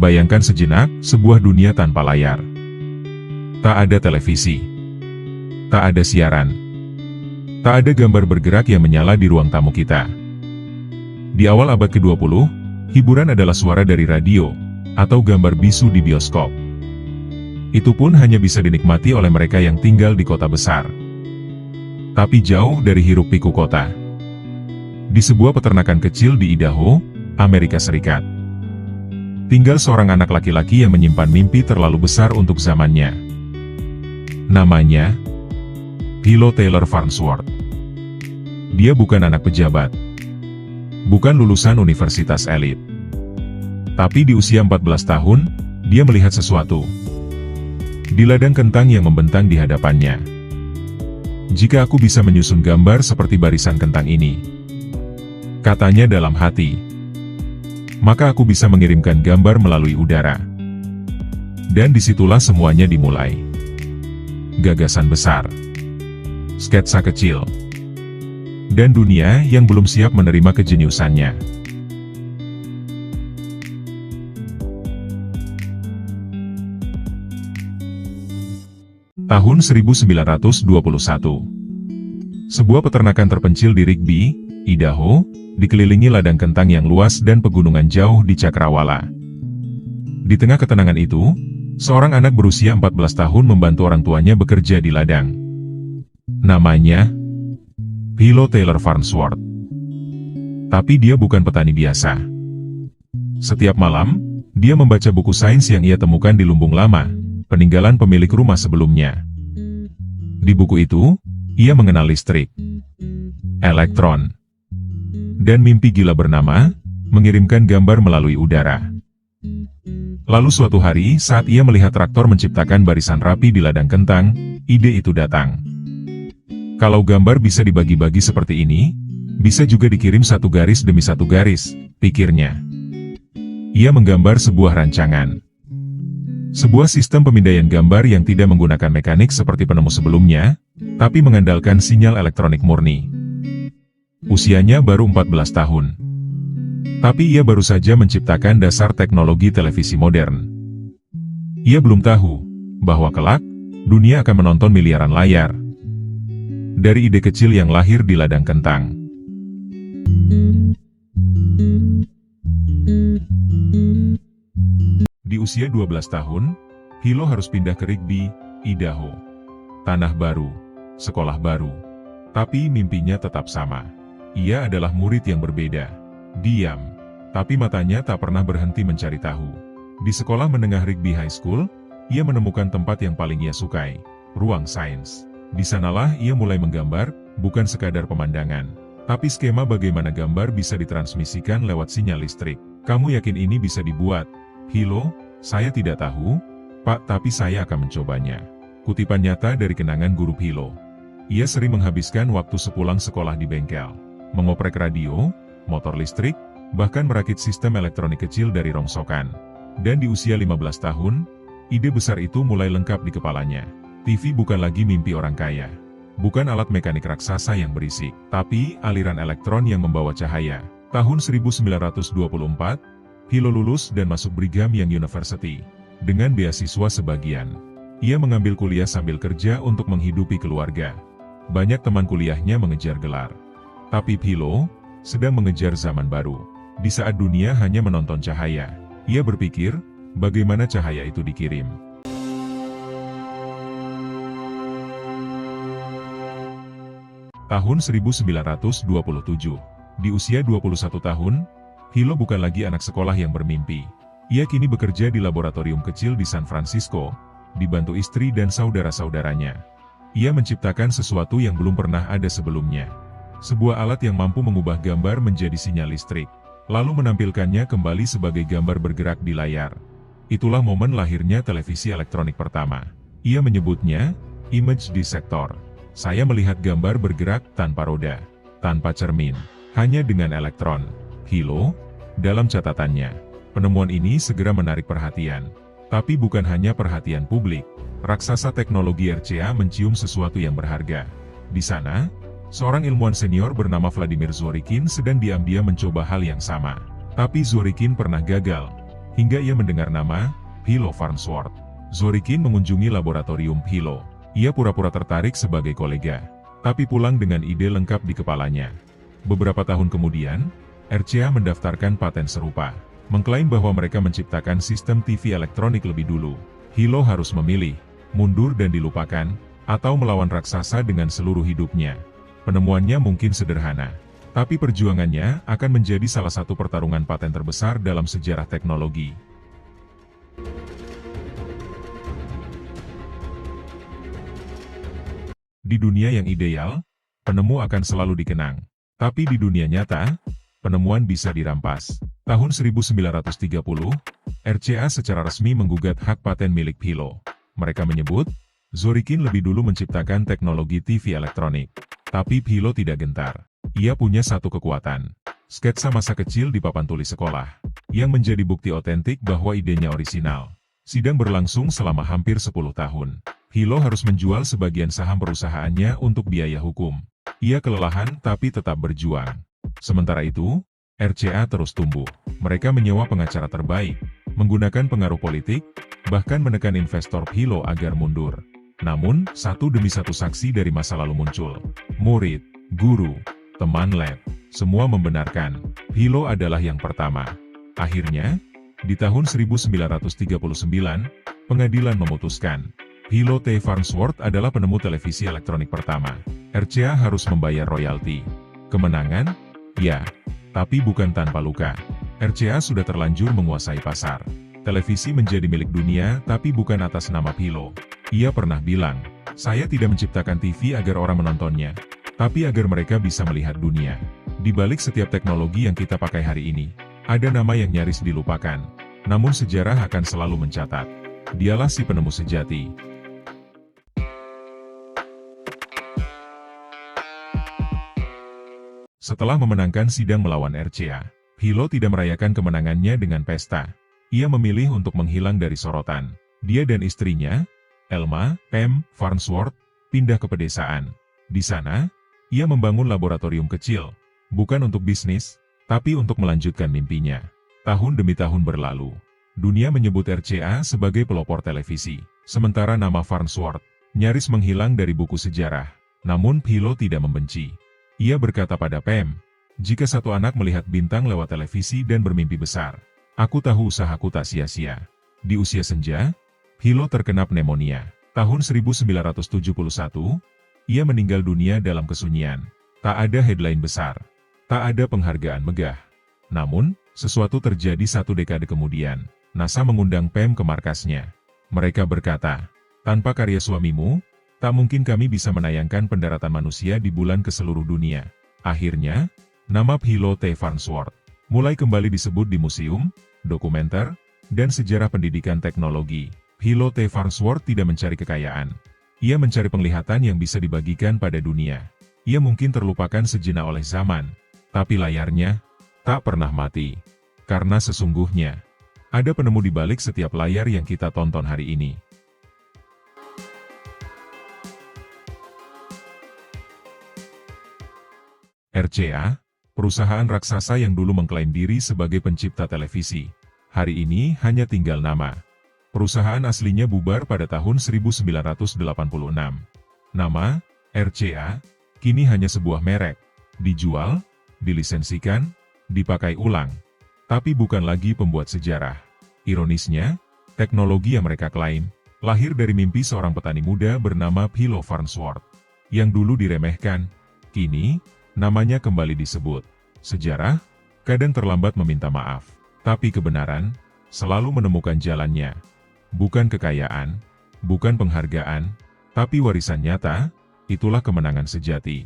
Bayangkan sejenak, sebuah dunia tanpa layar. Tak ada televisi. Tak ada siaran. Tak ada gambar bergerak yang menyala di ruang tamu kita. Di awal abad ke-20, hiburan adalah suara dari radio, atau gambar bisu di bioskop. Itu pun hanya bisa dinikmati oleh mereka yang tinggal di kota besar. Tapi jauh dari hiruk-pikuk kota. Di sebuah peternakan kecil di Idaho, Amerika Serikat. Tinggal seorang anak laki-laki yang menyimpan mimpi terlalu besar untuk zamannya. Namanya Philo Taylor Farnsworth. Dia bukan anak pejabat. Bukan lulusan universitas elit. Tapi di usia 14 tahun, dia melihat sesuatu. Di ladang kentang yang membentang di hadapannya. Jika aku bisa menyusun gambar seperti barisan kentang ini, katanya dalam hati, maka aku bisa mengirimkan gambar melalui udara. Dan disitulah semuanya dimulai. Gagasan besar. Sketsa kecil. Dan dunia yang belum siap menerima kejeniusannya. Tahun 1921. Sebuah peternakan terpencil di Rigby, Idaho, dikelilingi ladang kentang yang luas dan pegunungan jauh di cakrawala. Di tengah ketenangan itu, seorang anak berusia 14 tahun membantu orang tuanya bekerja di ladang. Namanya Philo Taylor Farnsworth. Tapi dia bukan petani biasa. Setiap malam, dia membaca buku sains yang ia temukan di lumbung lama, peninggalan pemilik rumah sebelumnya. Di buku itu, ia mengenal listrik, elektron, dan mimpi gila bernama, mengirimkan gambar melalui udara. Lalu suatu hari, saat ia melihat traktor menciptakan barisan rapi di ladang kentang, ide itu datang. Kalau gambar bisa dibagi-bagi seperti ini, bisa juga dikirim satu garis demi satu garis, pikirnya. Ia menggambar sebuah rancangan. Sebuah sistem pemindaian gambar yang tidak menggunakan mekanik seperti penemu sebelumnya, tapi mengandalkan sinyal elektronik murni. Usianya baru 14 tahun. Tapi ia baru saja menciptakan dasar teknologi televisi modern. Ia belum tahu bahwa kelak, dunia akan menonton miliaran layar. Dari ide kecil yang lahir di ladang kentang. Di usia 12 tahun, Philo harus pindah ke Rigby, Idaho. Tanah baru, sekolah baru. Tapi mimpinya tetap sama. Ia adalah murid yang berbeda. Diam. Tapi matanya tak pernah berhenti mencari tahu. Di sekolah menengah Rigby High School, ia menemukan tempat yang paling ia sukai. Ruang sains. Di sanalah ia mulai menggambar, bukan sekadar pemandangan. Tapi skema bagaimana gambar bisa ditransmisikan lewat sinyal listrik. Kamu yakin ini bisa dibuat? Philo, saya tidak tahu, Pak, tapi saya akan mencobanya. Kutipan nyata dari kenangan guru Philo. Ia sering menghabiskan waktu sepulang sekolah di bengkel. Mengoprek radio, motor listrik, bahkan merakit sistem elektronik kecil dari rongsokan. Dan di usia 15 tahun, ide besar itu mulai lengkap di kepalanya. TV bukan lagi mimpi orang kaya. Bukan alat mekanik raksasa yang berisik, tapi aliran elektron yang membawa cahaya. Tahun 1924, Philo lulus dan masuk Brigham Young University. Dengan beasiswa sebagian. Ia mengambil kuliah sambil kerja untuk menghidupi keluarga. Banyak teman kuliahnya mengejar gelar. Tapi Philo sedang mengejar zaman baru. Di saat dunia hanya menonton cahaya, ia berpikir, bagaimana cahaya itu dikirim. Tahun 1927, di usia 21 tahun, Philo bukan lagi anak sekolah yang bermimpi. Ia kini bekerja di laboratorium kecil di San Francisco, dibantu istri dan saudara-saudaranya. Ia menciptakan sesuatu yang belum pernah ada sebelumnya. Sebuah alat yang mampu mengubah gambar menjadi sinyal listrik, lalu menampilkannya kembali sebagai gambar bergerak di layar. Itulah momen lahirnya televisi elektronik pertama. Ia menyebutnya, image dissector. Saya melihat gambar bergerak tanpa roda, tanpa cermin, hanya dengan elektron. Philo, dalam catatannya, penemuan ini segera menarik perhatian. Tapi bukan hanya perhatian publik, raksasa teknologi RCA mencium sesuatu yang berharga. Di sana, seorang ilmuwan senior bernama Vladimir Zworykin sedang diam-diam mencoba hal yang sama. Tapi Zworykin pernah gagal. hingga ia mendengar nama Hilo Farnsworth. Zorikin mengunjungi laboratorium Hilo. Ia pura-pura tertarik sebagai kolega, tapi pulang dengan ide lengkap di kepalanya. Beberapa tahun kemudian, RCA mendaftarkan paten serupa, mengklaim bahwa mereka menciptakan sistem TV elektronik lebih dulu. Hilo harus memilih, mundur dan dilupakan, atau melawan raksasa dengan seluruh hidupnya. Penemuannya mungkin sederhana, tapi perjuangannya akan menjadi salah satu pertarungan paten terbesar dalam sejarah teknologi. Di dunia yang ideal, penemu akan selalu dikenang. Tapi di dunia nyata, penemuan bisa dirampas. Tahun 1930, RCA secara resmi menggugat hak paten milik Hilo. Mereka menyebut, Zorikin lebih dulu menciptakan teknologi TV elektronik. Tapi Hilo tidak gentar. Ia punya satu kekuatan. Sketsa masa kecil di papan tulis sekolah, yang menjadi bukti otentik bahwa idenya orisinal. Sidang berlangsung selama hampir 10 tahun. Hilo harus menjual sebagian saham perusahaannya untuk biaya hukum. Ia kelelahan tapi tetap berjuang. Sementara itu, RCA terus tumbuh. Mereka menyewa pengacara terbaik, menggunakan pengaruh politik, bahkan menekan investor Hilo agar mundur. Namun, satu demi satu saksi dari masa lalu muncul. Murid, guru, teman lab, semua membenarkan, Hilo adalah yang pertama. Akhirnya, di tahun 1939, pengadilan memutuskan, Hilo T. Farnsworth adalah penemu televisi elektronik pertama. RCA harus membayar royalti. Kemenangan? Ya. Tapi bukan tanpa luka. RCA sudah terlanjur menguasai pasar. Televisi menjadi milik dunia, tapi bukan atas nama Hilo. Ia pernah bilang, saya tidak menciptakan TV agar orang menontonnya, tapi agar mereka bisa melihat dunia. Di balik setiap teknologi yang kita pakai hari ini, ada nama yang nyaris dilupakan. Namun sejarah akan selalu mencatat. Dialah si penemu sejati. Setelah memenangkan sidang melawan RCA, Hilo tidak merayakan kemenangannya dengan pesta. Ia memilih untuk menghilang dari sorotan. Dia dan istrinya, Elma M. Farnsworth, pindah ke pedesaan. Di sana, ia membangun laboratorium kecil, bukan untuk bisnis, tapi untuk melanjutkan mimpinya. Tahun demi tahun berlalu, dunia menyebut RCA sebagai pelopor televisi, sementara nama Farnsworth nyaris menghilang dari buku sejarah. Namun Hilo tidak membenci. Ia berkata pada Pem, jika satu anak melihat bintang lewat televisi dan bermimpi besar, aku tahu usahaku tak sia-sia. Di usia senja, Hilo terkena pneumonia. Tahun 1971, ia meninggal dunia dalam kesunyian. Tak ada headline besar. Tak ada penghargaan megah. Namun, sesuatu terjadi 1 dekade kemudian. NASA mengundang Pem ke markasnya. Mereka berkata, tanpa karya suamimu, tak mungkin kami bisa menayangkan pendaratan manusia di bulan ke seluruh dunia. Akhirnya, nama Hilo T. Farnsworth mulai kembali disebut di museum, dokumenter, dan sejarah pendidikan teknologi. Hilo T. Farnsworth tidak mencari kekayaan. Ia mencari penglihatan yang bisa dibagikan pada dunia. Ia mungkin terlupakan sejenak oleh zaman, tapi layarnya tak pernah mati. Karena sesungguhnya, ada penemu di balik setiap layar yang kita tonton hari ini. RCA, perusahaan raksasa yang dulu mengklaim diri sebagai pencipta televisi, hari ini hanya tinggal nama. Perusahaan aslinya bubar pada tahun 1986. Nama, RCA, kini hanya sebuah merek. Dijual, dilisensikan, dipakai ulang. Tapi bukan lagi pembuat sejarah. Ironisnya, teknologi yang mereka klaim, lahir dari mimpi seorang petani muda bernama Hilo Farnsworth. Yang dulu diremehkan, kini, namanya kembali disebut. Sejarah, kadang terlambat meminta maaf. Tapi kebenaran, selalu menemukan jalannya. Bukan kekayaan, bukan penghargaan, tapi warisan nyata, itulah kemenangan sejati.